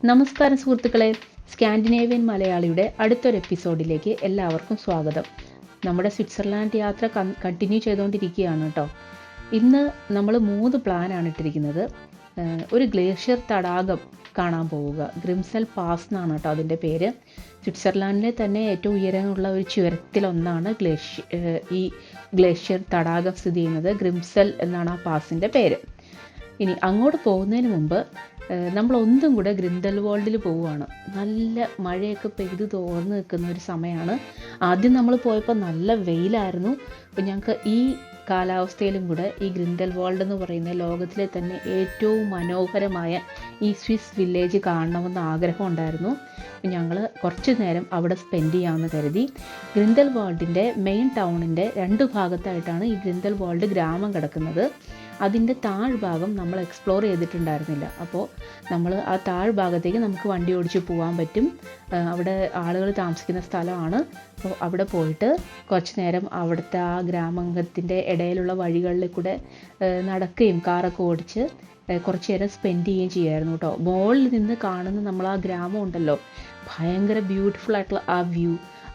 നമസ്കാരം സുഹൃത്തുക്കളെ, സ്കാൻഡിനേവിയൻ മലയാളിയുടെ അടുത്തൊരു എപ്പിസോഡിലേക്ക് എല്ലാവർക്കും സ്വാഗതം. നമ്മുടെ സ്വിറ്റ്സർലാൻഡ് യാത്ര കണ്ടിന്യൂ ചെയ്തുകൊണ്ടിരിക്കുകയാണ് കേട്ടോ. ഇന്ന് നമ്മൾ 3 പ്ലാനാണ് ഇട്ടിരിക്കുന്നത്. ഒരു ഗ്ലേഷ്യർ തടാകം കാണാൻ പോവുക, ഗ്രിംസെൽ പാസ് എന്നാണ് കേട്ടോ അതിൻ്റെ പേര്. സ്വിറ്റ്സർലാൻഡിലെ തന്നെ ഏറ്റവും ഉയരമുള്ള ഒരു ചുരത്തിലൊന്നാണ് ഈ ഗ്ലേഷ്യർ തടാകം സ്ഥിതി ചെയ്യുന്നത്. ഗ്രിംസെൽ എന്നാണ് ആ പാസിൻ്റെ പേര്. ഇനി അങ്ങോട്ട് പോകുന്നതിന് മുമ്പ് നമ്മൾ ഒന്നും കൂടെ ഗ്രിൻഡൽവാൾഡിൽ പോവുകയാണ്. നല്ല മഴയൊക്കെ പെയ്ത് തോർന്ന് നിൽക്കുന്ന ഒരു സമയമാണ്. ആദ്യം നമ്മൾ പോയപ്പോൾ നല്ല വെയിലായിരുന്നു. അപ്പോൾ ഞങ്ങൾക്ക് ഈ കാലാവസ്ഥയിലും കൂടെ ഈ ഗ്രിൻഡൽവാൾഡ് എന്ന് പറയുന്ന ലോകത്തിലെ തന്നെ ഏറ്റവും മനോഹരമായ ഈ സ്വിസ് വില്ലേജ് കാണണമെന്ന് ആഗ്രഹം ഉണ്ടായിരുന്നു. ഞങ്ങൾ കുറച്ച് നേരം അവിടെ സ്പെൻഡ് ചെയ്യാമെന്ന് കരുതി. ഗ്രിൻഡൽവാൾഡിൻ്റെ മെയിൻ ടൗണിൻ്റെ 2 ഭാഗത്തായിട്ടാണ് ഈ ഗ്രിൻഡൽവാൾഡ് ഗ്രാമം കിടക്കുന്നത്. അതിൻ്റെ താഴ്ഭാഗം നമ്മൾ എക്സ്പ്ലോർ ചെയ്തിട്ടുണ്ടായിരുന്നില്ല. അപ്പോൾ നമ്മൾ ആ താഴ്ഭാഗത്തേക്ക് നമുക്ക് വണ്ടി ഓടിച്ച് പോകാൻ പറ്റും. അവിടെ ആളുകൾ താമസിക്കുന്ന സ്ഥലമാണ്. അപ്പോൾ അവിടെ പോയിട്ട് കുറച്ച് നേരം അവിടുത്തെ ആ ഗ്രാമത്തിൻ്റെ ഇടയിലുള്ള വഴികളിൽ കൂടെ നടക്കുകയും കാറൊക്കെ ഓടിച്ച് കുറച്ച് നേരം സ്പെൻഡ് ചെയ്യുകയും ചെയ്യുമായിരുന്നു കേട്ടോ. മുകളിൽ നിന്ന് കാണുന്ന നമ്മൾ ആ ഗ്രാമം ഉണ്ടല്ലോ, ഭയങ്കര ബ്യൂട്ടിഫുൾ ആയിട്ടുള്ള ആ വ്യൂ,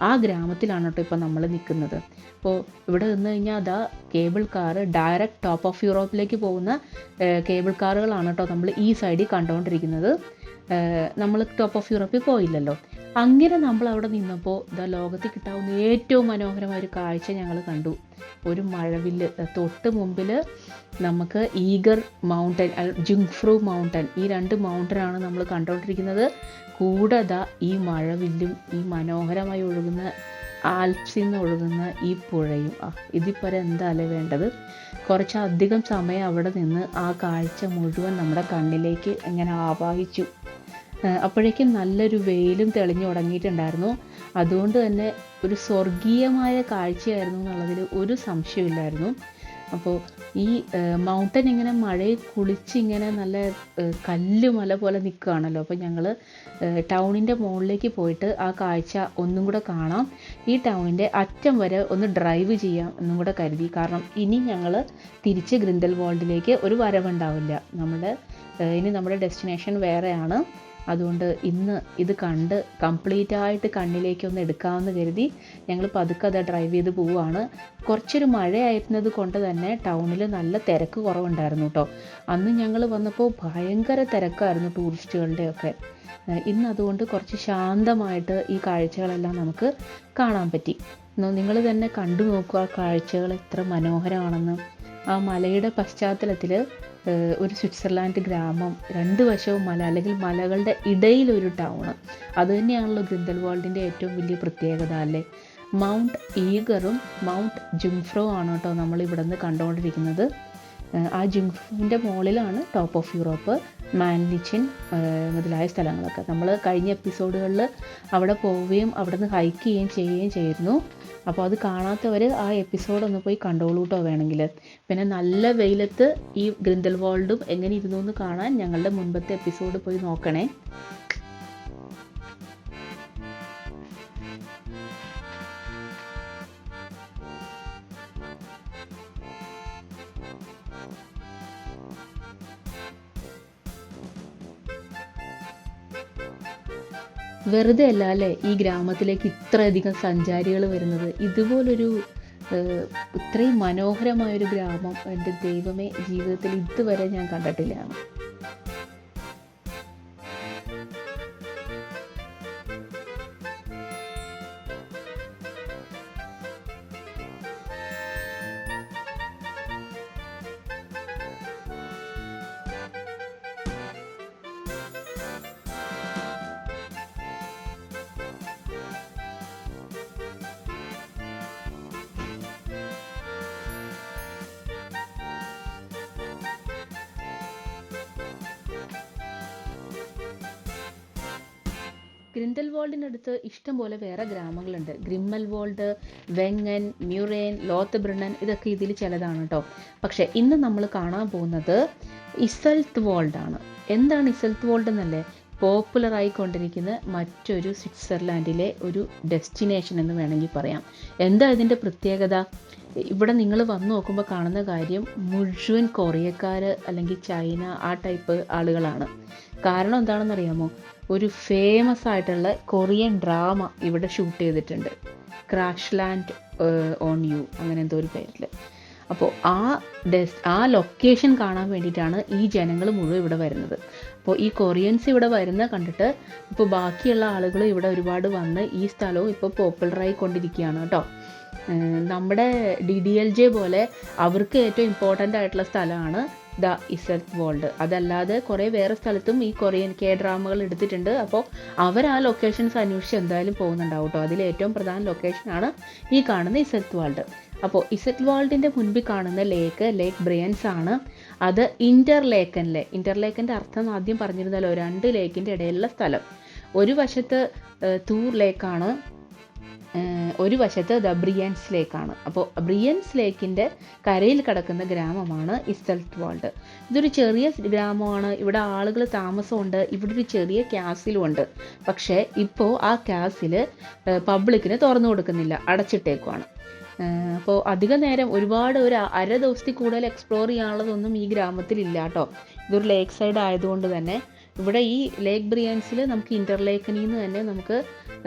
ആ ഗ്രാമത്തിലാണ് കേട്ടോ ഇപ്പം നമ്മൾ നിൽക്കുന്നത്. അപ്പോൾ ഇവിടെ നിന്ന് കഴിഞ്ഞാൽ അതാ cable car direct top of യൂറോപ്പിലേക്ക് പോകുന്ന കേബിൾ കാറുകളാണ് കേട്ടോ നമ്മൾ ഈ സൈഡിൽ കണ്ടുകൊണ്ടിരിക്കുന്നത്. നമ്മൾ ടോപ്പ് ഓഫ് യൂറോപ്പിൽ പോയില്ലല്ലോ. അങ്ങനെ നമ്മൾ അവിടെ നിന്നപ്പോൾ ലോകത്തിൽ കിട്ടാവുന്ന ഏറ്റവും മനോഹരമായ ഒരു കാഴ്ച ഞങ്ങൾ കണ്ടു. ഒരു മഴവില്ല് തൊട്ട് മുമ്പിൽ നമുക്ക് ഈഗർ മൗണ്ടൻ, ജുങ്ഫ്രു മൗണ്ടൻ, ഈ 2 മൗണ്ടനാണ് നമ്മൾ കണ്ടുകൊണ്ടിരിക്കുന്നത്. കൂടാതെ ഈ മഴവില്ലും ഈ മനോഹരമായി ഒഴുകുന്ന ആൽപ്സിൽ നിന്ന് ഒഴുകുന്ന ഈ പുഴയും, ഇതിപ്പോൾ എന്തായാലും വേണ്ടത്. കുറച്ചധികം സമയം അവിടെ നിന്ന് ആ കാഴ്ച മുഴുവൻ നമ്മുടെ കണ്ണിലേക്ക് ഇങ്ങനെ ആവാഹിച്ചു. അപ്പോഴേക്കും നല്ലൊരു വെയിലും തെളിഞ്ഞു തുടങ്ങിയിട്ടുണ്ടായിരുന്നു. അതുകൊണ്ട് തന്നെ ഒരു സ്വർഗീയമായ കാഴ്ചയായിരുന്നു എന്നുള്ളതിൽ ഒരു സംശയമില്ലായിരുന്നു. അപ്പോൾ ഈ മൗണ്ടൻ ഇങ്ങനെ മഴയിൽ കുളിച്ചിങ്ങനെ നല്ല കല്ലുമല പോലെ നിൽക്കുകയാണല്ലോ. അപ്പോൾ ഞങ്ങൾ ടൗണിൻ്റെ മുകളിലേക്ക് പോയിട്ട് ആ കാഴ്ച ഒന്നും കൂടെ കാണാം, ഈ ടൗണിൻ്റെ അറ്റം വരെ ഒന്ന് ഡ്രൈവ് ചെയ്യാം എന്നും കൂടെ കരുതി. കാരണം ഇനി ഞങ്ങൾ തിരിച്ച് ഗ്രിൻഡൽവാൾഡിലേക്ക് ഒരു വരവുണ്ടാവില്ല. ഇനി നമ്മുടെ ഡെസ്റ്റിനേഷൻ വേറെയാണ്. അതുകൊണ്ട് ഇന്ന് ഇത് കണ്ട് കംപ്ലീറ്റ് ആയിട്ട് കണ്ണിലേക്കൊന്ന് എടുക്കാമെന്ന് കരുതി ഞങ്ങൾ പതുക്കെ അത് ഡ്രൈവ് ചെയ്ത് പോവുകയാണ്. കുറച്ചൊരു മഴയായിരുന്നത് കൊണ്ട് തന്നെ ടൗണിൽ നല്ല തിരക്ക് കുറവുണ്ടായിരുന്നു കേട്ടോ. അന്ന് ഞങ്ങൾ വന്നപ്പോൾ ഭയങ്കര തിരക്കായിരുന്നു ടൂറിസ്റ്റുകളുടെയൊക്കെ. ഇന്ന് അതുകൊണ്ട് കുറച്ച് ശാന്തമായിട്ട് ഈ കാഴ്ചകളെല്ലാം നമുക്ക് കാണാൻ പറ്റി. നിങ്ങൾ തന്നെ കണ്ടു നോക്കുക ആ കാഴ്ചകൾ എത്ര മനോഹരമാണെന്ന്. ആ മലയുടെ പശ്ചാത്തലത്തിൽ ഒരു സ്വിറ്റ്സർലാൻഡ് ഗ്രാമം, 2 വശവും മല, അല്ലെങ്കിൽ മലകളുടെ ഇടയിലൊരു ടൗണ്. അതുതന്നെയാണല്ലോ ഗ്രിൻഡൽവാൾഡിൻ്റെ ഏറ്റവും വലിയ പ്രത്യേകത അല്ലേ. മൗണ്ട് ഈഗറും മൗണ്ട് ജുങ്ഫ്രോ ആണ് കേട്ടോ നമ്മൾ ഇവിടെ നിന്ന് കണ്ടുകൊണ്ടിരിക്കുന്നത്. ആ ജുങ്ഫ്രോവിൻ്റെ മുകളിലാണ് ടോപ്പ് ഓഫ് യൂറോപ്പ്, മാൻലിച്ചിൻ മുതലായ സ്ഥലങ്ങളൊക്കെ. നമ്മൾ കഴിഞ്ഞ എപ്പിസോഡുകളിൽ അവിടെ പോവുകയും അവിടെ നിന്ന് ഹൈക്ക് ചെയ്യുകയും ചെയ്തിരുന്നു. അപ്പോൾ അത് കാണാത്തവർ ആ എപ്പിസോഡൊന്ന് പോയി കണ്ടോളൂ കേട്ടോ വേണമെങ്കിൽ. പിന്നെ നല്ല വെയിലത്ത് ഈ ഗ്രിൻഡൽവാൾഡും എങ്ങനെ ഇരുന്നു എന്ന് കാണാൻ ഞങ്ങളുടെ മുൻപത്തെ എപ്പിസോഡ് പോയി നോക്കണേ. വെറുതെ അല്ല അല്ലേ ഈ ഗ്രാമത്തിലേക്ക് ഇത്രയധികം സഞ്ചാരികൾ വരുന്നത്. ഇതുപോലൊരു ഇത്രയും മനോഹരമായൊരു ഗ്രാമം എൻ്റെ ദൈവമേ, ജീവിതത്തിൽ ഇതുവരെ ഞാൻ കണ്ടിട്ടില്ല. ഗ്രിൻഡൽവാൾഡിനടുത്ത് ഇഷ്ടം പോലെ വേറെ ഗ്രാമങ്ങളുണ്ട്. ഗ്രിമ്മൽവാൾഡ്, വെങ്ങൻ, മ്യൂറേൻ, ലോത്ത്ബ്രണ്ണൻ, ഇതൊക്കെ ഇതിൽ ചിലതാണ് കേട്ടോ. പക്ഷേ ഇന്ന് നമ്മൾ കാണാൻ പോകുന്നത് ഇസൽത്ത് വാൾഡ് ആണ്. എന്താണ് ഇസൽത്ത് വാൾഡ് എന്നല്ലേ? പോപ്പുലറായിക്കൊണ്ടിരിക്കുന്ന മറ്റൊരു സ്വിറ്റ്സർലാൻഡിലെ ഒരു ഡെസ്റ്റിനേഷൻ എന്ന് വേണമെങ്കിൽ പറയാം. എന്താ ഇതിൻ്റെ പ്രത്യേകത? ഇവിടെ നിങ്ങൾ വന്ന് നോക്കുമ്പോൾ കാണുന്ന കാര്യം മുഴുവൻ കൊറിയക്കാർ അല്ലെങ്കിൽ ചൈന ആ ടൈപ്പ് ആളുകളാണ്. കാരണം എന്താണെന്ന് അറിയാമോ? ഒരു ഫേമസ് ആയിട്ടുള്ള കൊറിയൻ ഡ്രാമ ഇവിടെ ഷൂട്ട് ചെയ്തിട്ടുണ്ട്, ക്രാഷ് ലാൻഡ് ഓൺ യു അങ്ങനെ എന്തോ ഒരു പേരിൽ. അപ്പോൾ ആ ലൊക്കേഷൻ കാണാൻ വേണ്ടിയിട്ടാണ് ഈ ജനങ്ങൾ മുഴുവൻ ഇവിടെ വരുന്നത്. അപ്പോൾ ഈ കൊറിയൻസ് ഇവിടെ വരുന്ന കണ്ടിട്ട് ഇപ്പോൾ ബാക്കിയുള്ള ആളുകൾ ഇവിടെ ഒരുപാട് വന്ന് ഈ സ്ഥലവും ഇപ്പോൾ പോപ്പുലറായി കൊണ്ടിരിക്കുകയാണ് കേട്ടോ. നമ്മുടെ DDLJ പോലെ അവർക്ക് ഏറ്റവും ഇമ്പോർട്ടൻ്റ് ആയിട്ടുള്ള സ്ഥലമാണ് ദ ഇസറ്റ് വേൾഡ്. അതല്ലാതെ കുറേ വേറെ സ്ഥലത്തും ഈ കൊറിയൻ ഡ്രാമകൾ എടുത്തിട്ടുണ്ട്. അപ്പോൾ അവർ ആ ലൊക്കേഷൻസ് അന്വേഷിച്ച് എന്തായാലും പോകുന്നുണ്ടാവും കേട്ടോ. അതിൽ ഏറ്റവും പ്രധാന ലൊക്കേഷനാണ് ഈ കാണുന്ന ഇസറ്റ് വേൾഡ്. അപ്പോൾ ഇസറ്റ് വേൾഡിൻ്റെ മുൻപിൽ കാണുന്ന ലേക്ക് ബ്രിയൻസ് ആണ്. അത് ഇന്റർലേക്കൻ്റെ അർത്ഥം ആദ്യം പറഞ്ഞിരുന്നല്ലോ, 2 ലേക്കിൻ്റെ ഇടയിലുള്ള സ്ഥലം. ഒരു വശത്ത് തൂർ ലേക്കാണ്, ഒരു വശത്ത് ദ ബ്രിയൻസ് ലേക്കാണ്. അപ്പോൾ ബ്രിയൻസ് ലേക്കിൻ്റെ കരയിൽ കിടക്കുന്ന ഗ്രാമമാണ് ഇസറ്റ് വേൾഡ്. ഇതൊരു ചെറിയ ഗ്രാമമാണ്, ഇവിടെ ആളുകൾ താമസമുണ്ട്, ഇവിടെ ഒരു ചെറിയ ക്യാസിലും ഉണ്ട്. പക്ഷേ ഇപ്പോൾ ആ ക്യാസിൽ പബ്ലിക്കിന് തുറന്നു കൊടുക്കുന്നില്ല, അടച്ചിട്ടേക്കുവാണ്. അപ്പോൾ അധിക നേരം ഒരുപാട് ഒരു അര ദിവസത്തിൽ കൂടുതൽ എക്സ്പ്ലോർ ചെയ്യാനുള്ളതൊന്നും ഈ ഗ്രാമത്തിലില്ല കേട്ടോ. ഇതൊരു ലേക്ക് സൈഡ് ആയതുകൊണ്ട് തന്നെ ഇവിടെ ഈ ലേക്ക് ബ്രിയൻസിൽ നമുക്ക് ഇൻ്റർലേക്കനിൽ നിന്ന് തന്നെ നമുക്ക്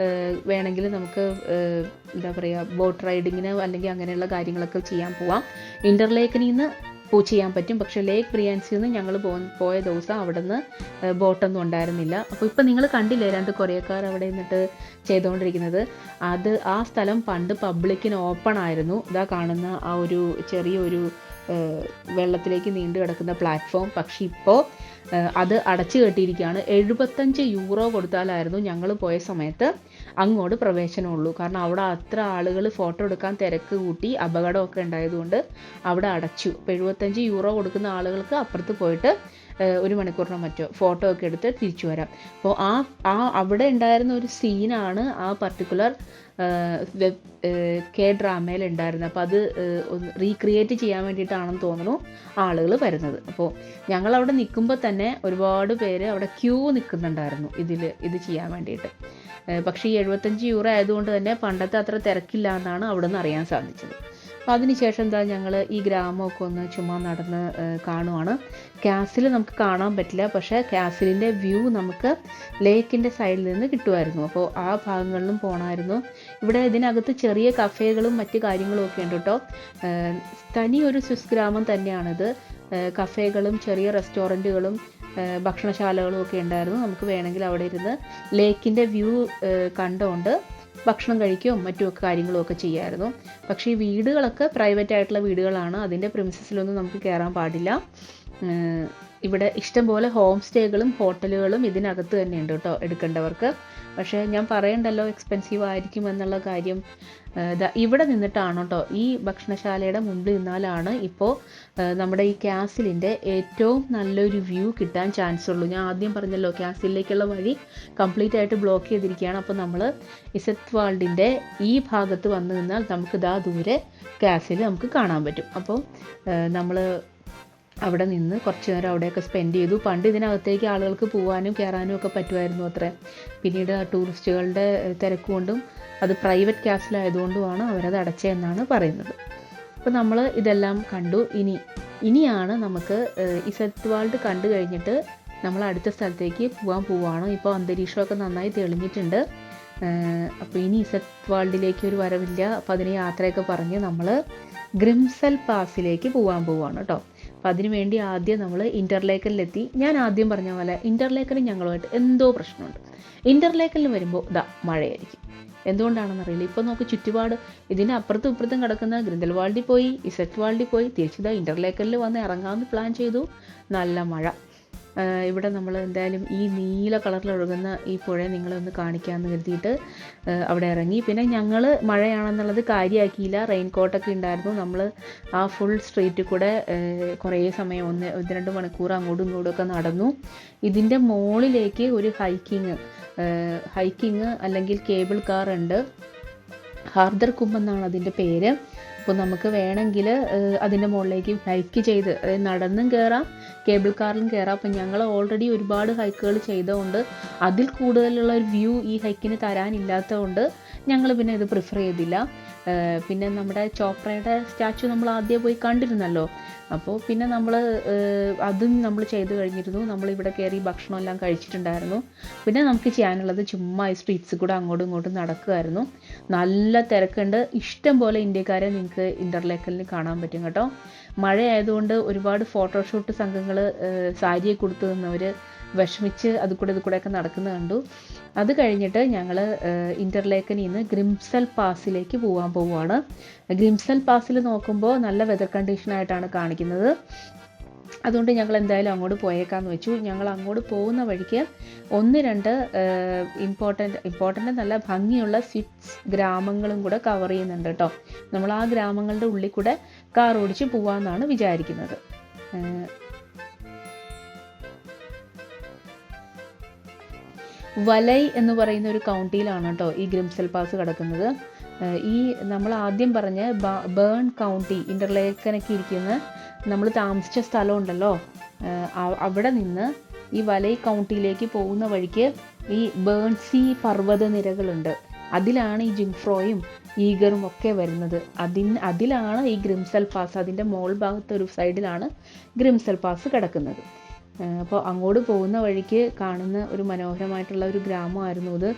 വേണമെങ്കിൽ നമുക്ക് എന്താ പറയുക, ബോട്ട് റൈഡിങ്ങിന് അല്ലെങ്കിൽ അങ്ങനെയുള്ള കാര്യങ്ങളൊക്കെ ചെയ്യാൻ പോവാം. ഇൻ്റർലേക്കനിൽ നിന്ന് ചെയ്യാൻ പറ്റും. പക്ഷേ ലേക്ക് ബ്രിയൻസിൽ നിന്ന് ഞങ്ങൾ പോയ ദിവസം അവിടെ നിന്ന് ബോട്ടൊന്നും ഉണ്ടായിരുന്നില്ല. അപ്പോൾ ഇപ്പം നിങ്ങൾ കണ്ടില്ലേ 2 കൊറിയക്കാർ അവിടെ നിന്നിട്ട് ചെയ്തുകൊണ്ടിരിക്കുന്നത്. ആ സ്ഥലം പണ്ട് പബ്ലിക്കിന് ഓപ്പൺ ആയിരുന്നു. ഇതാ കാണുന്ന ആ ഒരു ചെറിയൊരു വെള്ളത്തിലേക്ക് നീണ്ടു കിടക്കുന്ന പ്ലാറ്റ്ഫോം. പക്ഷെ ഇപ്പോൾ അത് അടച്ചു കെട്ടിയിരിക്കുകയാണ്. 75 യൂറോ കൊടുത്താലായിരുന്നു ഞങ്ങൾ പോയ സമയത്ത് അങ്ങോട്ട് പ്രവേശനമുള്ളൂ. കാരണം അവിടെ അത്ര ആളുകൾ ഫോട്ടോ എടുക്കാൻ തിരക്ക് കൂട്ടി അപകടമൊക്കെ ഉണ്ടായതുകൊണ്ട് അവിടെ അടച്ചു. ഇപ്പോൾ 75 യൂറോ കൊടുക്കുന്ന ആളുകൾക്ക് അപ്പുറത്ത് പോയിട്ട് 1 മണിക്കൂറിനോ മറ്റോ ഫോട്ടോ ഒക്കെ എടുത്ത് തിരിച്ചു വരാം. അപ്പോൾ അവിടെ ഉണ്ടായിരുന്ന ഒരു സീനാണ് ആ പർട്ടിക്കുലർ ഡ്രാമയിൽ ഉണ്ടായിരുന്നത്. അപ്പോൾ അത് റീക്രിയേറ്റ് ചെയ്യാൻ വേണ്ടിയിട്ടാണെന്ന് തോന്നുന്നു ആളുകൾ വരുന്നത്. അപ്പോൾ ഞങ്ങളവിടെ നിൽക്കുമ്പോൾ തന്നെ ഒരുപാട് പേര് അവിടെ ക്യൂ നിൽക്കുന്നുണ്ടായിരുന്നു ഇത് ചെയ്യാൻ വേണ്ടിയിട്ട്. പക്ഷേ ഈ 75 യൂറോ ആയതുകൊണ്ട് തന്നെ പണ്ടത്തെ അത്ര തിരക്കില്ല എന്നാണ് അവിടെ നിന്ന് അറിയാൻ സാധിച്ചത്. അപ്പോൾ അതിനുശേഷം ഞങ്ങൾ ഈ ഗ്രാമമൊക്കെ ഒന്ന് ചുമ്മാ നടന്ന് കാണുവാണ്. കാസിൽ നമുക്ക് കാണാൻ പറ്റില്ല, പക്ഷേ കാസിലിൻ്റെ വ്യൂ നമുക്ക് ലേക്കിൻ്റെ സൈഡിൽ നിന്ന് കിട്ടുമായിരുന്നു. അപ്പോൾ ആ ഭാഗങ്ങളിലും പോകണമായിരുന്നു. ഇവിടെ ഇതിനകത്ത് ചെറിയ കഫേകളും മറ്റു കാര്യങ്ങളും ഒക്കെ ഉണ്ട് കേട്ടോ. തനി ഒരു സ്വിസ് ഗ്രാമം തന്നെയാണിത്. കഫേകളും ചെറിയ റെസ്റ്റോറൻറ്റുകളും ഭക്ഷണശാലകളും ഒക്കെ ഉണ്ടായിരുന്നു. നമുക്ക് വേണമെങ്കിൽ അവിടെ ഇരുന്ന് ലേക്കിൻ്റെ വ്യൂ കണ്ടുകൊണ്ട് ഭക്ഷണം കഴിക്കുകയും മറ്റുമൊക്കെ കാര്യങ്ങളുമൊക്കെ ചെയ്യാമായിരുന്നു. പക്ഷേ ഈ വീടുകളൊക്കെ പ്രൈവറ്റ് ആയിട്ടുള്ള വീടുകളാണ്. അതിൻ്റെ പ്രിമിസസിലൊന്നും നമുക്ക് കയറാൻ പാടില്ല. ഇവിടെ ഇഷ്ടംപോലെ ഹോം സ്റ്റേകളും ഹോട്ടലുകളും ഇതിനകത്ത് തന്നെ ഉണ്ട് കേട്ടോ എടുക്കേണ്ടവർക്ക്. പക്ഷേ ഞാൻ പറയണ്ടല്ലോ എക്സ്പെൻസീവ് ആയിരിക്കും എന്നുള്ള കാര്യം. ഇവിടെ നിന്നിട്ടാണ് കേട്ടോ, ഈ ഭക്ഷണശാലയുടെ മുമ്പിൽ നിന്നാലാണ് ഇപ്പോൾ നമ്മുടെ ഈ കാസിലിൻ്റെ ഏറ്റവും നല്ലൊരു വ്യൂ കിട്ടാൻ ചാൻസ് ഉള്ളൂ. ഞാൻ ആദ്യം പറഞ്ഞല്ലോ കാസിലേക്കുള്ള വഴി കംപ്ലീറ്റ് ആയിട്ട് ബ്ലോക്ക് ചെയ്തിരിക്കുകയാണ്. അപ്പോൾ നമ്മൾ ഇസറ്റ് വേൾഡിൻ്റെ ഈ ഭാഗത്ത് വന്നു നിന്നാൽ നമുക്ക് ദൂരെ കാസിൽ നമുക്ക് കാണാൻ പറ്റും. അപ്പോൾ നമ്മൾ അവിടെ നിന്ന് കുറച്ച് നേരം അവിടെയൊക്കെ സ്പെൻഡ് ചെയ്തു. പണ്ട് ഇതിനകത്തേക്ക് ആളുകൾക്ക് പോകാനും കയറാനും ഒക്കെ പറ്റുമായിരുന്നു അത്രേ. പിന്നീട് ടൂറിസ്റ്റുകളുടെ തിരക്ക് കൊണ്ടും അത് പ്രൈവറ്റ് കാസിലായതുകൊണ്ടുമാണ് അവരത് അടച്ചതെന്നാണ് പറയുന്നത്. അപ്പോൾ നമ്മൾ ഇതെല്ലാം കണ്ടു. ഇനിയാണ് നമുക്ക് ഇസറ്റ് വേൾഡ് കണ്ടു കഴിഞ്ഞിട്ട് നമ്മൾ അടുത്ത സ്ഥലത്തേക്ക് പോവാണ്. ഇപ്പോൾ അന്തരീക്ഷമൊക്കെ നന്നായി തെളിഞ്ഞിട്ടുണ്ട്. അപ്പോൾ ഇനി ഇസറ്റ് വേൾഡിലേക്ക് ഒരു വരവില്ല. അപ്പോൾ അതിന് യാത്രയൊക്കെ പറഞ്ഞ് നമ്മൾ ഗ്രിംസൽ പാസിലേക്ക് പോവാണ് കേട്ടോ. അപ്പോൾ അതിന് വേണ്ടി ആദ്യം നമ്മൾ ഇൻ്റർലേക്കനിലെത്തി. ഞാൻ ആദ്യം പറഞ്ഞ പോലെ ഇൻ്റർലേക്കനും ഞങ്ങളുമായിട്ട് എന്തോ പ്രശ്നമുണ്ട്. ഇൻ്റർലേക്കനിൽ വരുമ്പോൾ മഴയായിരിക്കും. എന്തുകൊണ്ടാണെന്നറിയില്ല. ഇപ്പോൾ നമുക്ക് ചുറ്റുപാട് ഇതിൻ്റെ അപ്പുറത്തും ഇപ്പുറത്തും കിടക്കുന്ന ഗ്രിൻഡൽവാൾഡിൽ പോയി, ഇസറ്റ് വാൾഡിൽ പോയി, തിരിച്ച് ഇൻ്റർലേക്കനിൽ വന്ന് ഇറങ്ങാമെന്ന് പ്ലാൻ ചെയ്തു. നല്ല മഴ. ഇവിടെ നമ്മൾ എന്തായാലും ഈ നീല കളറിൽ ഒഴുകുന്ന ഈ പുഴ നിങ്ങളെ ഒന്ന് കാണിക്കാമെന്ന് കരുതിയിട്ട് അവിടെ ഇറങ്ങി. പിന്നെ ഞങ്ങൾ മഴയാണെന്നുള്ളത് കാര്യമാക്കിയില്ല. റെയിൻകോട്ടൊക്കെ ഉണ്ടായിരുന്നു. നമ്മൾ ആ ഫുൾ സ്ട്രീറ്റിൽ കൂടെ കുറേ സമയം 1-2 മണിക്കൂർ അങ്ങോട്ടും ഇങ്ങോട്ടും ഒക്കെ നടന്നു. ഇതിൻ്റെ മുകളിലേക്ക് ഒരു ഹൈക്കിങ് അല്ലെങ്കിൽ കേബിൾ കാർ ഉണ്ട്. ഹാർദർ കുമ്പ് എന്നാണ് അതിൻ്റെ പേര്. അപ്പോൾ നമുക്ക് വേണമെങ്കിൽ അതിൻ്റെ മുകളിലേക്ക് ഹൈക്ക് ചെയ്ത് നടന്നും കയറാം, കേബിൾ കാറിലും കയറാം. അപ്പം ഞങ്ങൾ ഓൾറെഡി ഒരുപാട് ഹൈക്കുകൾ ചെയ്തതുകൊണ്ട് അതിൽ കൂടുതലുള്ള ഒരു വ്യൂ ഈ ഹൈക്കിന് തരാനില്ലാത്തതുകൊണ്ട് ഞങ്ങൾ പിന്നെ ഇത് പ്രിഫർ ചെയ്തില്ല. പിന്നെ നമ്മുടെ ചോപ്രയുടെ സ്റ്റാച്ചു നമ്മൾ ആദ്യം പോയി കണ്ടിരുന്നല്ലോ. അപ്പോൾ പിന്നെ നമ്മൾ അതും നമ്മൾ ചെയ്ത് കഴിഞ്ഞിരുന്നു. നമ്മളിവിടെ കയറി ഭക്ഷണമെല്ലാം കഴിച്ചിട്ടുണ്ടായിരുന്നു. പിന്നെ നമുക്ക് ചെയ്യാനുള്ളത് ചുമ്മാ ഈ സ്ട്രീറ്റ്സിൽ കൂടെ അങ്ങോട്ടും ഇങ്ങോട്ടും നടക്കുമായിരുന്നു. നല്ല തിരക്കുണ്ട്. ഇഷ്ടം പോലെ ഇന്ത്യക്കാരെ നിങ്ങൾക്ക് ഇൻ്റർലേക്കലിൽ കാണാൻ പറ്റും കേട്ടോ. മഴയായതുകൊണ്ട് ഒരുപാട് ഫോട്ടോഷൂട്ട് സംഘങ്ങൾ സാരിയെ കൊടുത്തു നിന്നവർ വിഷമിച്ച് അത് കൂടെയൊക്കെ നടക്കുന്നത് കണ്ടു. അത് കഴിഞ്ഞിട്ട് ഞങ്ങൾ ഇൻ്റർലേക്കനിൽ നിന്ന് ഗ്രിംസൽ പാസിലേക്ക് പോവുകയാണ്. ഗ്രിംസൽ പാസിൽ നോക്കുമ്പോൾ നല്ല വെതർ കണ്ടീഷനായിട്ടാണ് കാണിക്കുന്നത്. അതുകൊണ്ട് ഞങ്ങൾ എന്തായാലും അങ്ങോട്ട് പോയേക്കാന്ന് വെച്ചു. ഞങ്ങൾ അങ്ങോട്ട് പോകുന്ന വഴിക്ക് 1-2 ഇമ്പോർട്ടൻ്റ് നല്ല ഭംഗിയുള്ള സ്വിറ്റ്സ് ഗ്രാമങ്ങളും കൂടെ കവർ ചെയ്യുന്നുണ്ട് കേട്ടോ. നമ്മൾ ആ ഗ്രാമങ്ങളുടെ ഉള്ളിൽ കൂടെ കാർ ഓടിച്ച് പോവാമെന്നാണ് വിചാരിക്കുന്നത്. വലൈ എന്ന് പറയുന്ന ഒരു കൗണ്ടിയിലാണ് കേട്ടോ ഈ ഗ്രിംസൽ പാസ് കിടക്കുന്നത്. ഈ നമ്മൾ ആദ്യം പറഞ്ഞ ബേൺ കൗണ്ടി ഇൻ്റർലേക്കനൊക്കെ ഇരിക്കുന്ന നമ്മൾ താമസിച്ച സ്ഥലമുണ്ടല്ലോ, അവിടെ നിന്ന് ഈ വലൈ കൗണ്ടിയിലേക്ക് പോകുന്ന വഴിക്ക് ഈ ബേൺസി പർവ്വത നിരകളുണ്ട്. അതിലാണ് ഈ ജിങ്ഫ്രോയും ഈഗറും ഒക്കെ വരുന്നത്. അതിലാണ് ഈ ഗ്രിംസൽ പാസ്. അതിൻ്റെ മോൾ ഭാഗത്ത് ഒരു സൈഡിലാണ് ഗ്രിംസൽ പാസ് കിടക്കുന്നത്. അപ്പോൾ അങ്ങോട്ട് പോകുന്ന വഴിക്ക് കാണുന്ന ഒരു മനോഹരമായിട്ടുള്ള ഒരു ഗ്രാമമായിരുന്നു ഇത്.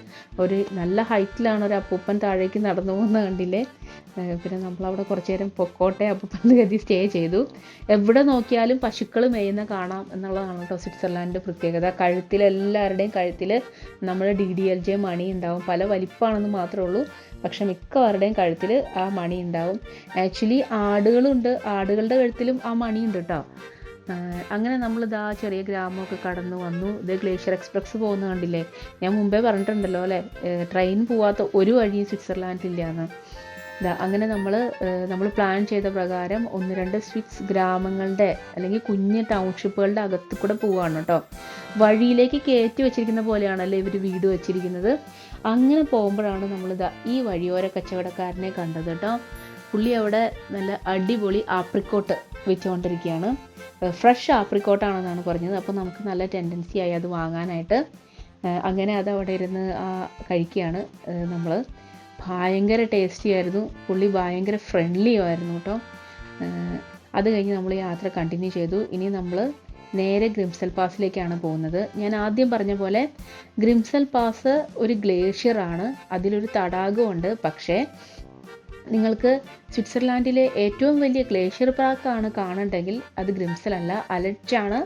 ഒരു നല്ല ഹൈറ്റിലാണ് ഒരു അപ്പൂപ്പൻ താഴേക്ക് നടന്നു പോകുന്ന കണ്ടില്ലേ. പിന്നെ നമ്മളവിടെ കുറച്ച് നേരം പൊക്കോട്ടെ അപ്പൂപ്പൻ കരുതി സ്റ്റേ ചെയ്തു. എവിടെ നോക്കിയാലും പശുക്കൾ മേയുന്ന കാണാം എന്നുള്ളതാണ് കേട്ടോ സ്വിറ്റ്സർലാൻഡിൻ്റെ പ്രത്യേകത. എല്ലാവരുടെയും കഴുത്തിൽ നമ്മുടെ DDLJ മണി ഉണ്ടാവും. പല വലിപ്പമാണെന്ന് മാത്രമേ ഉള്ളൂ, പക്ഷെ മിക്കവരുടെയും കഴുത്തിൽ ആ മണി ഉണ്ടാവും. ആക്ച്വലി ആടുകളുണ്ട്, ആടുകളുടെ കഴുത്തിലും ആ മണിയുണ്ട് കേട്ടോ. അങ്ങനെ നമ്മളിതാ ചെറിയ ഗ്രാമമൊക്കെ കടന്നു വന്നു. ഇത് ഗ്ലേഷ്യർ എക്സ്പ്രസ് പോകുന്ന കണ്ടില്ലേ. ഞാൻ മുമ്പേ പറഞ്ഞിട്ടുണ്ടല്ലോ അല്ലേ, ട്രെയിൻ പോവാത്ത ഒരു വഴി സ്വിറ്റ്സർലാൻഡില്ലാന്ന്. അങ്ങനെ നമ്മൾ പ്ലാൻ ചെയ്ത പ്രകാരം 1-2 സ്വിറ്റ്സ് ഗ്രാമങ്ങളുടെ അല്ലെങ്കിൽ കുഞ്ഞ് ടൗൺഷിപ്പുകളുടെ അകത്ത് കൂടെ പോവുകയാണ് കേട്ടോ. വഴിയിലേക്ക് കയറ്റി വെച്ചിരിക്കുന്ന പോലെയാണല്ലോ ഇവർ വീട് വെച്ചിരിക്കുന്നത്. അങ്ങനെ പോകുമ്പോഴാണ് നമ്മളിതാ ഈ വഴിയോര കച്ചവടക്കാരനെ കണ്ടത് കേട്ടോ. പുള്ളി അവിടെ നല്ല അടിപൊളി ആപ്രിക്കോട്ട് വെച്ചുകൊണ്ടിരിക്കുകയാണ്. ഫ്രഷ് ആപ്രിക്കോട്ടാണെന്നാണ് പറഞ്ഞത്. അപ്പോൾ നമുക്ക് നല്ല ടെൻഡൻസി ആയി അത് വാങ്ങാനായിട്ട്. അങ്ങനെ അത് അവിടെ ഇരുന്ന് കഴിക്കുകയാണ് നമ്മൾ. ഭയങ്കര ടേസ്റ്റി ആയിരുന്നു. പുള്ളി ഭയങ്കര ഫ്രണ്ട്ലിയും ആയിരുന്നു കേട്ടോ. അത് കഴിഞ്ഞ് നമ്മൾ യാത്ര കണ്ടിന്യൂ ചെയ്തു. ഇനി നമ്മൾ നേരെ ഗ്രിംസൽ പാസിലേക്കാണ് പോകുന്നത്. ഞാൻ ആദ്യം പറഞ്ഞ പോലെ ഗ്രിംസൽ പാസ് ഒരു ഗ്ലേഷ്യറാണ്. അതിലൊരു തടാകമുണ്ട്. പക്ഷേ നിങ്ങൾക്ക് സ്വിറ്റ്സർലാൻഡിലെ ഏറ്റവും വലിയ ഗ്ലേഷ്യർ പാർക്കാണ് കാണണ്ടെങ്കിൽ അത് ഗ്രിംസൽ അല്ല, അലറ്റ്സാണ്.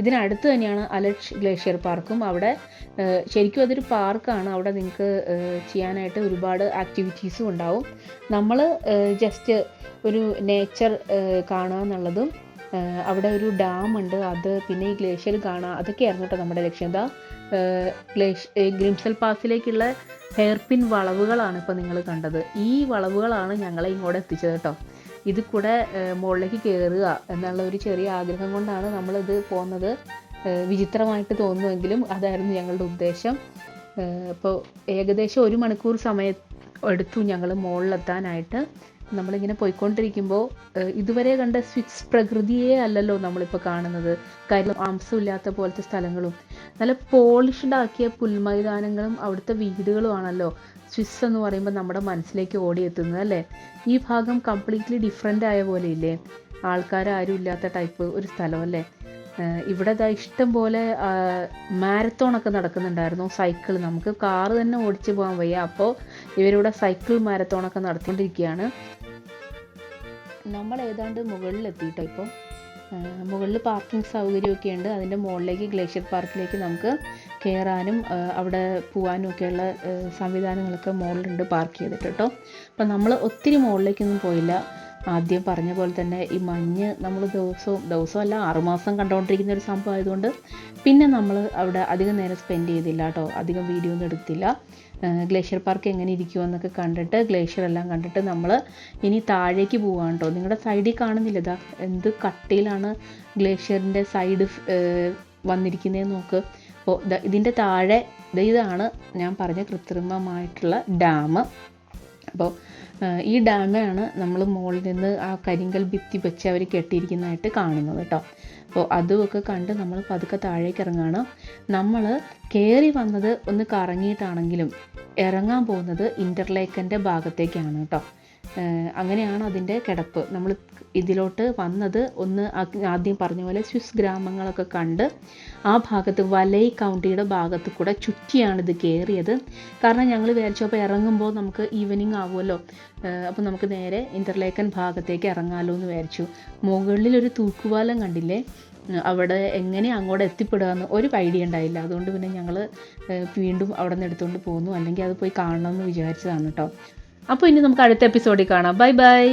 ഇതിനടുത്ത് തന്നെയാണ് അലറ്റ്സ് ഗ്ലേഷ്യർ പാർക്കും. അവിടെ ശരിക്കും അതൊരു പാർക്കാണ്. അവിടെ നിങ്ങൾക്ക് ചെയ്യാനായിട്ട് ഒരുപാട് ആക്ടിവിറ്റീസും ഉണ്ടാവും. നമ്മൾ ജസ്റ്റ് ഒരു നേച്ചർ കാണുക എന്നുള്ളതും അവിടെ ഒരു ഡാമുണ്ട്, അത് പിന്നെ ഈ ഗ്ലേഷ്യർ കാണുക, അതൊക്കെയായിരുന്നു കേട്ടോ നമ്മുടെ ലക്ഷ്യം. എന്താ ഗ്രിംസൽ പാസിലേക്കുള്ള ഹെയർപിൻ വളവുകളാണ് ഇപ്പോൾ നിങ്ങൾ കണ്ടത്. ഈ വളവുകളാണ് ഞങ്ങളെ ഇങ്ങോട്ട് എത്തിച്ചത് കേട്ടോ. ഇത് കൂടെ മുകളിലേക്ക് കയറുക എന്നുള്ള ഒരു ചെറിയ ആഗ്രഹം കൊണ്ടാണ് നമ്മളിത് പോകുന്നത്. വിചിത്രമായിട്ട് തോന്നുമെങ്കിലും അതായിരുന്നു ഞങ്ങളുടെ ഉദ്ദേശം. ഇപ്പോൾ ഏകദേശം 1 മണിക്കൂർ സമയം എടുത്തു ഞങ്ങൾ മുകളിലെത്താനായിട്ട്. നമ്മളിങ്ങനെ പോയിക്കൊണ്ടിരിക്കുമ്പോൾ ഇതുവരെ കണ്ട സ്വിറ്റ്സ് പ്രകൃതിയെ അല്ലല്ലോ നമ്മളിപ്പോൾ കാണുന്നത്. കാര്യം ആംസമില്ലാത്ത പോലത്തെ സ്ഥലങ്ങളും നല്ല പോളിഷ്ഡ് ആക്കിയ പുൽമൈതാനങ്ങളും അവിടുത്തെ വീടുകളുമാണല്ലോ സ്വിസ് എന്ന് പറയുമ്പോൾ നമ്മുടെ മനസ്സിലേക്ക് ഓടിയെത്തുന്നത് അല്ലേ. ഈ ഭാഗം കംപ്ലീറ്റ്ലി ഡിഫറെൻ്റ് ആയ പോലെ ഇല്ലേ, ആൾക്കാരും ഇല്ലാത്ത ടൈപ്പ് ഒരു സ്ഥലം അല്ലേ. ഇവിടെ ഇഷ്ടം പോലെ മാരത്തോണൊക്കെ നടക്കുന്നുണ്ടായിരുന്നു. സൈക്കിൾ, നമുക്ക് കാറ് തന്നെ ഓടിച്ച് പോകാൻ വയ്യ. അപ്പോൾ ഇവരിവിടെ സൈക്കിൾ മാരത്തോണൊക്കെ നടത്തിക്കൊണ്ടിരിക്കുകയാണ്. നമ്മൾ ഏതാണ്ട് മുകളിലെത്തിയിട്ടോ. ഇപ്പോൾ മുകളിൽ പാർക്കിംഗ് സൗകര്യമൊക്കെ ഉണ്ട്. അതിൻ്റെ മുകളിലേക്ക് ഗ്ലേഷ്യർ പാർക്കിലേക്ക് നമുക്ക് കയറാനും അവിടെ പോകാനും ഒക്കെയുള്ള സംവിധാനങ്ങളൊക്കെ മുകളിലുണ്ട് പാർക്ക് ചെയ്തിട്ട് കേട്ടോ. അപ്പം നമ്മൾ ഒത്തിരി മുകളിലേക്കൊന്നും പോയില്ല. ആദ്യം പറഞ്ഞ പോലെ തന്നെ ഈ മഞ്ഞ് നമ്മൾ ദിവസമല്ല 6 മാസം കണ്ടുകൊണ്ടിരിക്കുന്ന ഒരു സംഭവം ആയതുകൊണ്ട് പിന്നെ നമ്മൾ അവിടെ അധികം നേരം സ്പെൻഡ് ചെയ്തില്ല കേട്ടോ. അധികം വീഡിയോ ഒന്നും എടുത്തില്ല. ഗ്ലേഷ്യർ പാർക്ക് എങ്ങനെ ഇരിക്കുമെന്നൊക്കെ കണ്ടിട്ട് ഗ്ലേഷ്യർ എല്ലാം കണ്ടിട്ട് നമ്മൾ ഇനി താഴേക്ക് പോവാണ് കേട്ടോ. നിങ്ങളുടെ സൈഡിൽ കാണുന്നില്ല ഇതാ എന്ത് കട്ടിയിലാണ് ഗ്ലേഷ്യറിൻ്റെ സൈഡ് വന്നിരിക്കുന്നതെന്ന് നോക്ക്. അപ്പോൾ ഇതിൻ്റെ താഴെ ഇതാണ് ഞാൻ പറഞ്ഞ കൃത്രിമമായിട്ടുള്ള ഡാം. അപ്പോൾ ഈ ഡാമാണ് നമ്മൾ മുകളിൽ നിന്ന് ആ കരിങ്കൽ ഭിത്തി വെച്ച് അവർ കെട്ടിയിരിക്കുന്നതായിട്ട് കാണുന്നത് കേട്ടോ. അപ്പോൾ അതുമൊക്കെ കണ്ട് നമ്മൾ പതുക്കെ താഴേക്ക് ഇറങ്ങുകയാണ്. നമ്മൾ കയറി വന്നത് ഒന്ന് കറങ്ങിയിട്ടാണെങ്കിലും ഇറങ്ങാൻ പോകുന്നത് ഇൻ്റർലേക്കൻ്റെ ഭാഗത്തേക്കാണ് കേട്ടോ. അങ്ങനെയാണ് അതിൻ്റെ കിടപ്പ്. നമ്മൾ ഇതിലോട്ട് വന്നത് ഒന്ന് ആദ്യം പറഞ്ഞ പോലെ സ്വിസ് ഗ്രാമങ്ങളൊക്കെ കണ്ട് ആ ഭാഗത്ത് വലൈ കൗണ്ടിയുടെ ഭാഗത്ത് കൂടെ ചുറ്റിയാണ് ഇത് കയറിയത്. കാരണം ഞങ്ങൾ വിചാരിച്ചപ്പോൾ ഇറങ്ങുമ്പോൾ നമുക്ക് ഈവനിങ് ആവുമല്ലോ, അപ്പോൾ നമുക്ക് നേരെ ഇൻ്റർലേക്കൻ ഭാഗത്തേക്ക് ഇറങ്ങാമല്ലോ എന്ന് വിചാരിച്ചു. മുകളിലൊരു തൂക്കുപാലം കണ്ടില്ലേ, അവിടെ എങ്ങനെ അങ്ങോട്ട് എത്തിപ്പെടുകയെന്ന് ഒരു ഐഡിയ ഉണ്ടായില്ല. അതുകൊണ്ട് പിന്നെ ഞങ്ങൾ വീണ്ടും അവിടെ നിന്ന് എടുത്തുകൊണ്ട് പോന്നു, അല്ലെങ്കിൽ അത് പോയി കാണണമെന്ന് വിചാരിച്ചതാണ് കേട്ടോ. അപ്പോൾ ഇനി നമുക്ക് അടുത്ത എപ്പിസോഡിൽ കാണാം. Bye bye.